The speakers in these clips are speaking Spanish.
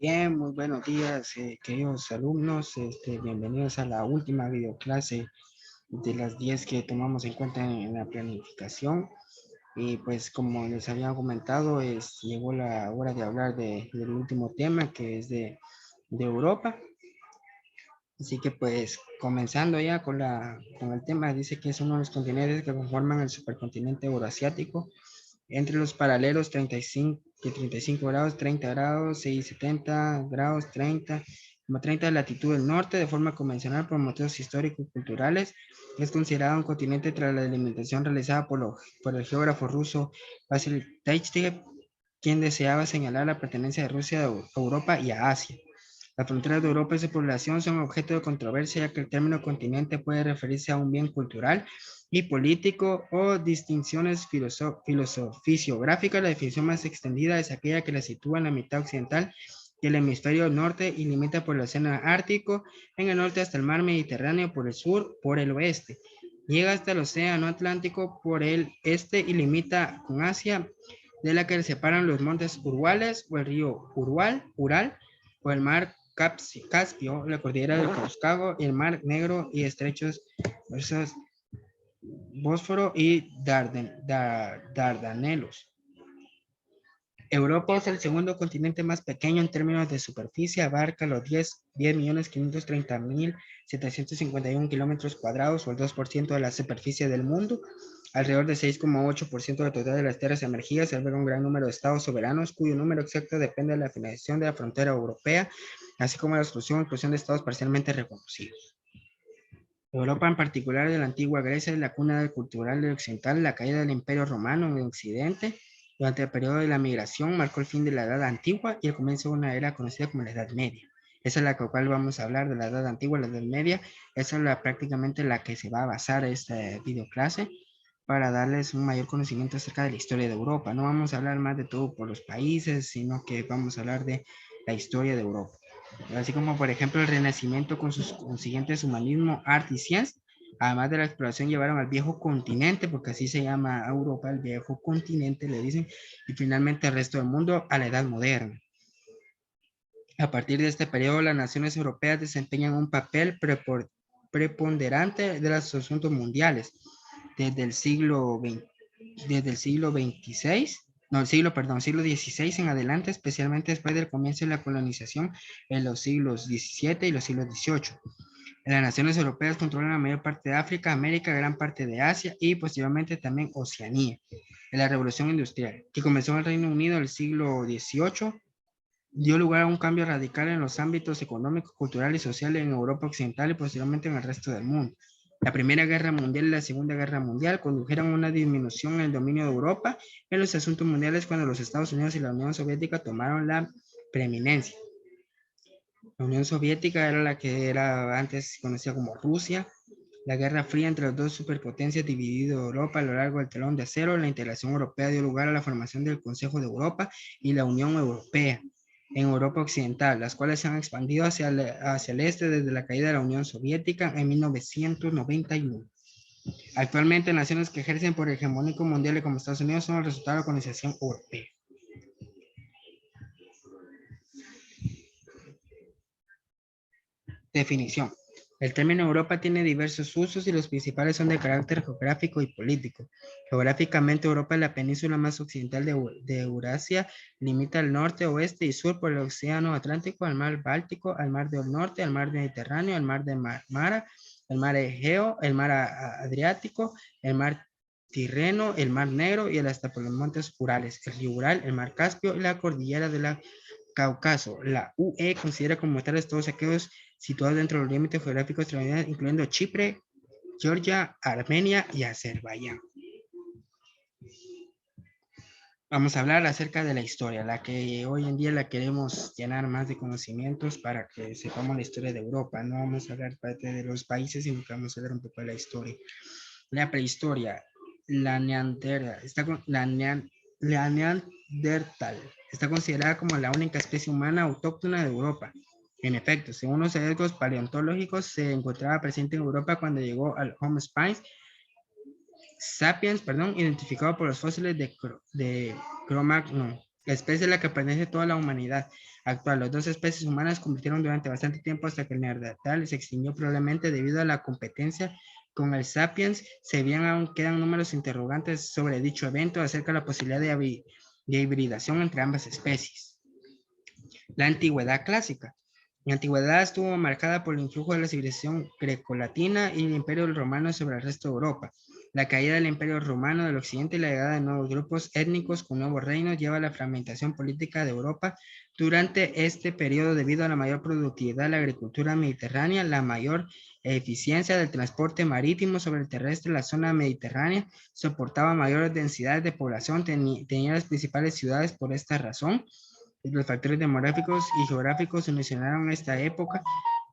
Bien, muy buenos días, queridos alumnos. Bienvenidos a la última videoclase de las 10 que tomamos en cuenta en la planificación. Y pues como les había comentado, llegó la hora de hablar del último tema que es de Europa. Así que pues comenzando ya con el tema, dice que es uno de los continentes que conforman el supercontinente euroasiático entre los paralelos 35 grados, 30 grados, 70 grados, 30 de latitud del norte, de forma convencional por motivos históricos y culturales. Es considerado un continente tras la delimitación realizada por el geógrafo ruso Vasil Taichtchev, quien deseaba señalar la pertenencia de Rusia a Europa y a Asia. Las fronteras de Europa y su población son objeto de controversia, ya que el término continente puede referirse a un bien cultural y político o distinciones fisiográficas. La definición más extendida es aquella que la sitúa en la mitad occidental del hemisferio norte y limita por el océano Ártico en el norte hasta el mar Mediterráneo por el sur, por el oeste. Llega hasta el océano Atlántico por el este y limita con Asia, de la que le separan los montes Urales o el río Ural o el mar Caspio, la cordillera del Cáucaso, el mar Negro y estrechos Bósforo y Dardanelos. Europa es el segundo continente más pequeño en términos de superficie, abarca los 10.530.751 kilómetros cuadrados o el 2% de la superficie del mundo. Alrededor del 6,8% del total de las tierras emergidas, alberga un gran número de estados soberanos, cuyo número exacto depende de la finalización de la frontera europea, así como de la exclusión de estados parcialmente reconocidos. Europa, en particular de la antigua Grecia, es la cuna cultural occidental. La caída del Imperio Romano en el Occidente durante el periodo de la migración marcó el fin de la Edad Antigua y el comienzo de una era conocida como la Edad Media. Esa es la cual vamos a hablar, de la Edad Antigua, la Edad Media. Esa es prácticamente la que se va a basar esta videoclase para darles un mayor conocimiento acerca de la historia de Europa. No vamos a hablar más de todo por los países, sino que vamos a hablar de la historia de Europa. Así como por ejemplo el Renacimiento con sus consiguientes humanismo, arte y ciencia. Además de la exploración, llevaron al viejo continente, porque así se llama Europa, el viejo continente, le dicen, y finalmente el resto del mundo a la edad moderna. A partir de este periodo, las naciones europeas desempeñan un papel preponderante de los asuntos mundiales. Desde el siglo XX, desde el siglo XXVI, no, siglo XVI en adelante, especialmente después del comienzo de la colonización en los siglos XVII y los siglos XVIII. Las naciones europeas controlan la mayor parte de África, América, gran parte de Asia y posteriormente también Oceanía. En la Revolución Industrial, que comenzó en el Reino Unido en el siglo XVIII, dio lugar a un cambio radical en los ámbitos económicos, culturales y sociales en Europa Occidental y posteriormente en el resto del mundo. La Primera Guerra Mundial y la Segunda Guerra Mundial condujeron a una disminución en el dominio de Europa en los asuntos mundiales cuando los Estados Unidos y la Unión Soviética tomaron la preeminencia. La Unión Soviética era la que era antes conocida como Rusia. La Guerra Fría entre las dos superpotencias dividió Europa a lo largo del telón de acero. La integración europea dio lugar a la formación del Consejo de Europa y la Unión Europea en Europa Occidental, las cuales se han expandido hacia el este desde la caída de la Unión Soviética en 1991. Actualmente, naciones que ejercen por hegemónico mundial como Estados Unidos son el resultado de la colonización europea. Definición. El término Europa tiene diversos usos y los principales son de carácter geográfico y político. Geográficamente, Europa es la península más occidental de Eurasia, limita al norte, oeste y sur por el océano Atlántico, al mar Báltico, al mar del norte, al mar Mediterráneo, al mar de Mara, el mar Egeo, el mar Adriático, el mar Tirreno, el mar Negro y hasta por los montes Urales, el río Ural, el mar Caspio y la cordillera de la Cáucaso. La UE considera como tales todos aquellos situados dentro de los límites geográficos estadounidenses, incluyendo Chipre, Georgia, Armenia y Azerbaiyán. Vamos a hablar acerca de la historia, la que hoy en día la queremos llenar más de conocimientos para que sepamos la historia de Europa. No vamos a hablar parte de los países, sino que vamos a hablar un poco de la historia. La prehistoria, la Neandertal, la Neandertal está considerada como la única especie humana autóctona de Europa. En efecto, según los hallazgos paleontológicos, se encontraba presente en Europa cuando llegó al Homo sapiens, identificado por los fósiles de Cro-Magnon La especie a la que pertenece toda la humanidad actual. Las dos especies humanas convirtieron durante bastante tiempo hasta que el neandertal se extinguió probablemente debido a la competencia con el sapiens. Se bien aún quedan números interrogantes sobre dicho evento acerca de la posibilidad de hibridación entre ambas especies. La antigüedad clásica. La antigüedad estuvo marcada por el influjo de la civilización grecolatina y el imperio romano sobre el resto de Europa. La caída del imperio romano del occidente y la llegada de nuevos grupos étnicos con nuevos reinos lleva a la fragmentación política de Europa durante este periodo debido a la mayor productividad de la agricultura mediterránea, la mayor eficiencia del transporte marítimo sobre el terrestre. La zona mediterránea soportaba mayores densidades de población, tenía las principales ciudades por esta razón. Los factores demográficos y geográficos solucionaron esta época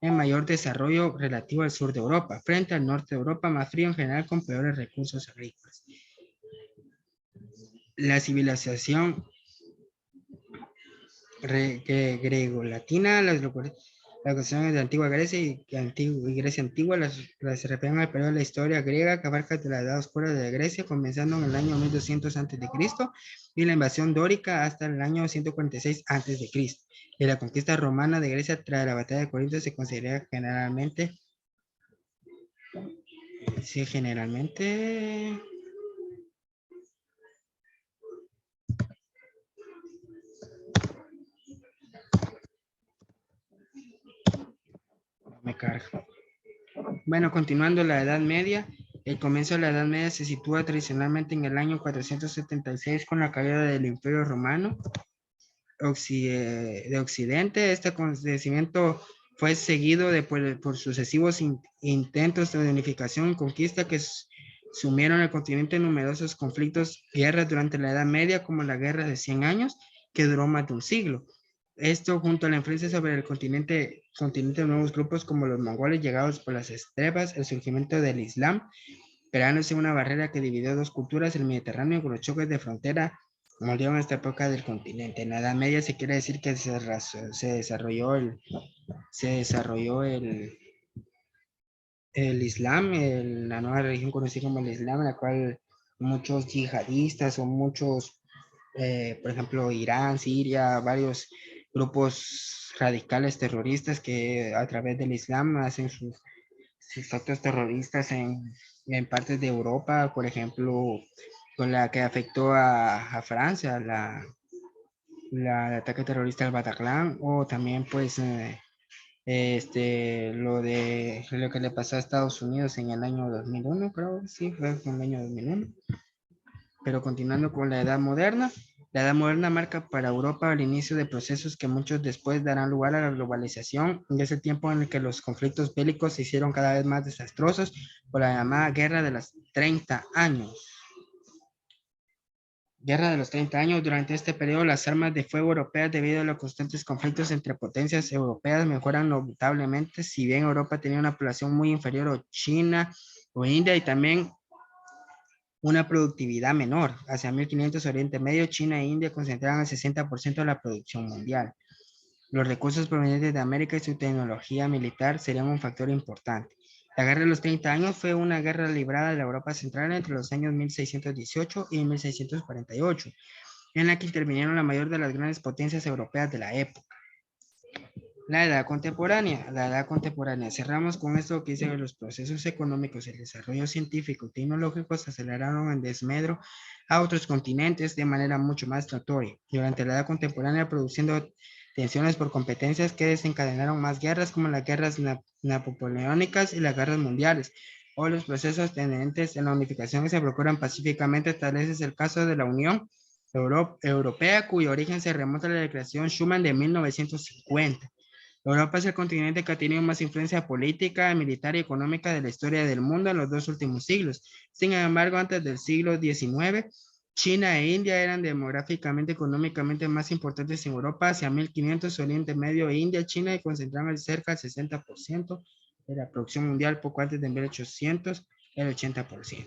en mayor desarrollo relativo al sur de Europa, frente al norte de Europa, más frío en general con peores recursos agrícolas. La civilización gregolatina, las cuestiones de antigua Grecia y Grecia antigua, las se refieren al periodo de la historia griega que abarca de la edad oscura de Grecia, comenzando en el año 1200 a.C. y la invasión dórica hasta el año 146 a.C. Y la conquista romana de Grecia tras la batalla de Corinto se considera generalmente, me carga. Bueno, continuando la Edad Media, el comienzo de la Edad Media se sitúa tradicionalmente en el año 476 con la caída del Imperio Romano de Occidente. Este acontecimiento fue seguido por sucesivos intentos de unificación y conquista que sumieron al continente en numerosos conflictos y guerras durante la Edad Media, como la Guerra de 100 Años, que duró más de un siglo. Esto junto a la influencia sobre el continente de nuevos grupos como los mongoles llegados por las estepas, el surgimiento del Islam, creándose una barrera que dividió dos culturas, el Mediterráneo, con los choques de frontera moldearon esta época del continente. En la Edad Media se quiere decir que se desarrolló el Islam, la nueva religión conocida como el Islam, en la cual muchos yihadistas o muchos, por ejemplo, Irán, Siria, varios grupos radicales terroristas que a través del Islam hacen sus actos terroristas en partes de Europa, por ejemplo, con la que afectó a Francia, el ataque terrorista al Bataclan, o también pues lo que le pasó a Estados Unidos en el año 2001, creo, sí, fue en el año 2001. Pero continuando con la edad moderna marca para Europa el inicio de procesos que muchos después darán lugar a la globalización, y es el tiempo en el que los conflictos bélicos se hicieron cada vez más desastrosos por la llamada Guerra de los 30 años. Guerra de los 30 años. Durante este periodo, las armas de fuego europeas, debido a los constantes conflictos entre potencias europeas, mejoran notablemente. Si bien Europa tenía una población muy inferior a China o India y también una productividad menor. Hacia 1500 Oriente Medio, China e India concentraban el 60% de la producción mundial. Los recursos provenientes de América y su tecnología militar serían un factor importante. La Guerra de los 30 años fue una guerra librada de la Europa central entre los años 1618 y 1648, en la que intervinieron la mayor de las grandes potencias europeas de la época. La edad contemporánea. La edad contemporánea. Cerramos con esto que dice que los procesos económicos y el desarrollo científico y tecnológico se aceleraron en desmedro a otros continentes de manera mucho más notoria. Durante la edad contemporánea, produciendo tensiones por competencias que desencadenaron más guerras como las guerras napoleónicas y las guerras mundiales, o los procesos tendentes en la unificación que se procuran pacíficamente. Tal vez es el caso de la Unión Europea, cuyo origen se remonta a la Declaración Schuman de 1950. Europa es el continente que ha tenido más influencia política, militar y económica de la historia del mundo en los dos últimos siglos. Sin embargo, antes del siglo XIX, China e India eran demográficamente y económicamente más importantes en Europa. Hacia 1500, Oriente Medio, India, China concentraban cerca del 60% de la producción mundial, poco antes de 1800, el 80%.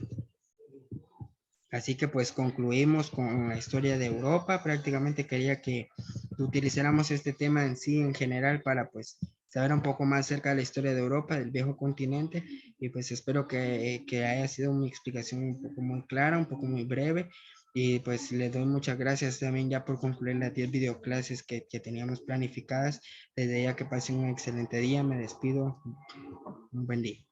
Así que pues concluimos con la historia de Europa. Prácticamente quería que utilizáramos este tema en sí en general para pues saber un poco más acerca de la historia de Europa, del viejo continente, y pues espero que haya sido una explicación un poco muy clara, un poco muy breve, Y pues les doy muchas gracias también ya por concluir las 10 videoclases que teníamos planificadas. Desde ya que pasen un excelente día, me despido. Un buen día.